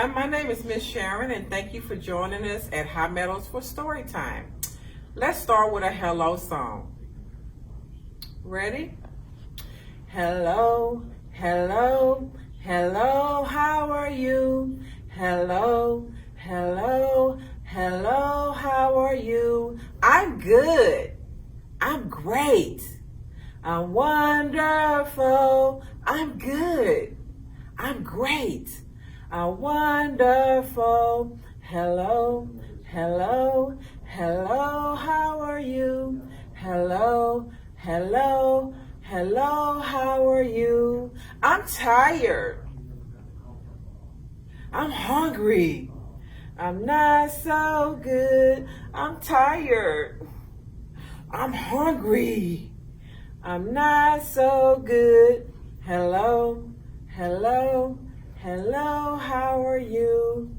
everyone. My name is Miss Sharon, and thank you for joining us at High Meadows for Storytime. Let's start with a hello song. Ready? Hello, hello, hello, how are you? Hello, hello, hello, how are you? I'm good. I'm great. I'm wonderful. I'm good. I'm great. I'm wonderful. Hello, hello, hello, how are you? Hello, hello, hello, how are you? I'm tired. I'm hungry. I'm not so good. I'm tired. I'm hungry. I'm not so good. Hello, hello, hello, how are you?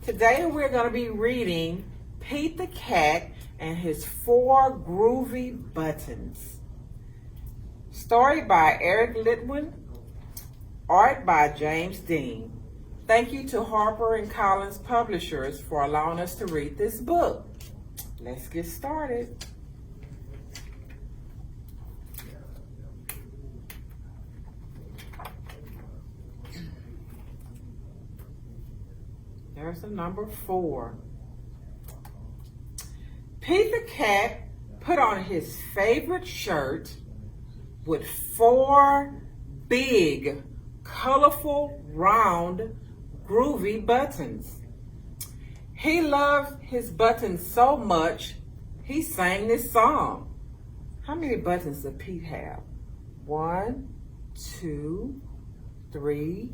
Today we're going to be reading Pete the Cat and his 4 Groovy Buttons. Story by Eric Litwin, art by James Dean. Thank you to Harper Collins Publishers for allowing us to read this book. Let's get started. There's the number 4. Pete the Cat put on his favorite shirt with 4 big, colorful, round, groovy buttons. He loved his buttons so much, he sang this song. How many buttons does Pete have? 1, 2, 3,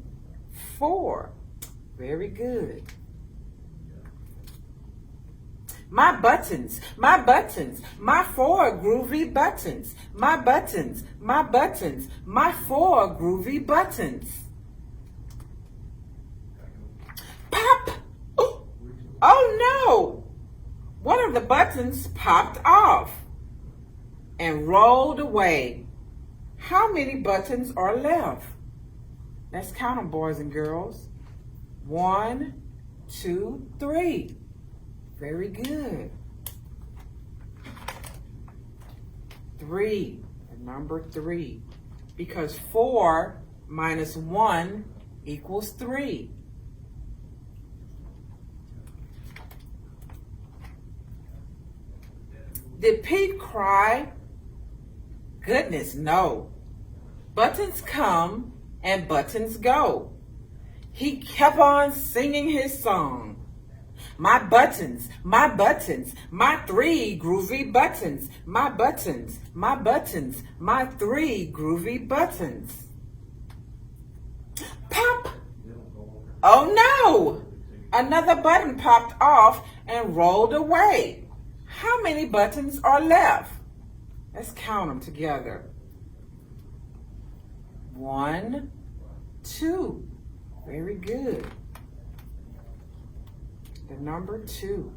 4. Very good. My buttons, my 4 groovy buttons. My buttons, my 4 groovy buttons. Pop! Oh no! One of the buttons popped off and rolled away. How many buttons are left? Let's count them, boys and girls. 1, 2, 3. Very good. 3, the number 3. Because 4 minus 1 equals 3. Did Pete cry? Goodness, no. Buttons come and buttons go. He kept on singing his song. My buttons, my 3 groovy buttons. My buttons, my 3 groovy buttons. Pop! Oh no! Another button popped off and rolled away. How many buttons are left? Let's count them together. 1, 2. Very good. The number 2.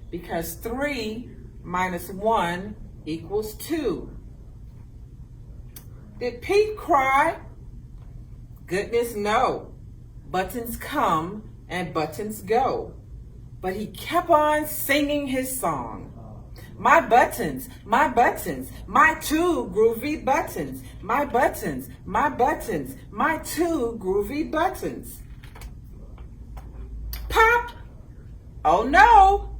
Because 3 minus 1 equals 2. Did Pete cry? Goodness, no. Buttons come and buttons go. But he kept on singing his song. My buttons, my 2 groovy buttons. My buttons, my 2 groovy buttons. Pop! Oh no!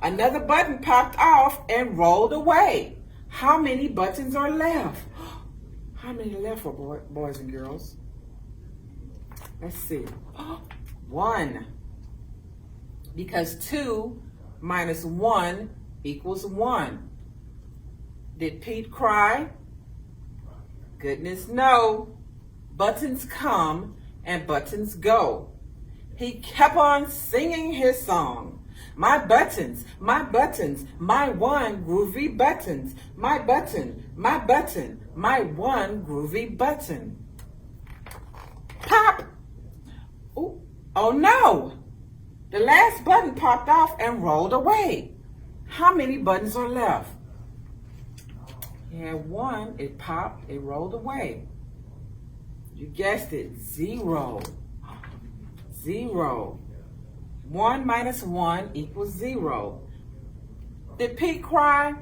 Another button popped off and rolled away. How many buttons are left? How many left for boys and girls? Let's see. 1. Because 2 minus 1 equals 1. Did Pete cry? Goodness, no. Buttons come and buttons go. He kept on singing his song. My buttons, my 1 groovy buttons. My button, my 1 groovy button. Pop! Ooh, oh no! The last button popped off and rolled away. How many buttons are left? You had 1, it popped, it rolled away. You guessed it, 0. 0. 1 minus 1 equals 0. Did Pete cry?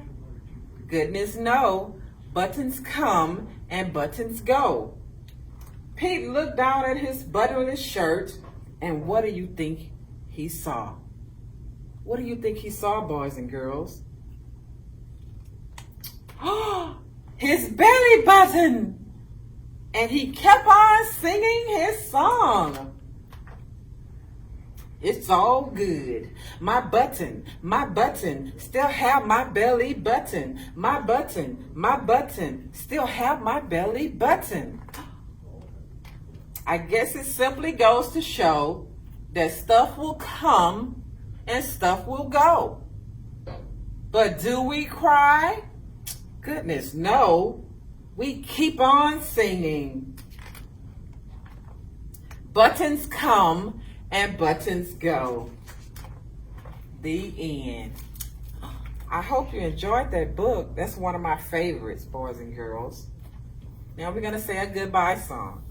Goodness no. Buttons come and buttons go. Pete looked down at his buttonless shirt, and what do you think he saw? What do you think he saw, boys and girls? His belly button! And he kept on singing his song. It's all good. My button, still have my belly button. My button, still have my belly button. I guess it simply goes to show that stuff will come and stuff will go. But do we cry? Goodness, no. We keep on singing. Buttons come and buttons go. The end. I hope you enjoyed that book. That's one of my favorites, boys and girls. Now we're going to say a goodbye song.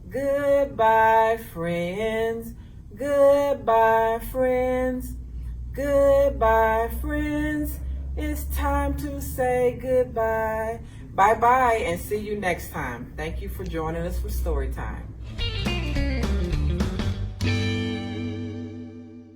Goodbye, friends. Goodbye, friends. Goodbye, friends. It's time to say goodbye. Bye-bye and see you next time. Thank you for joining us for Storytime.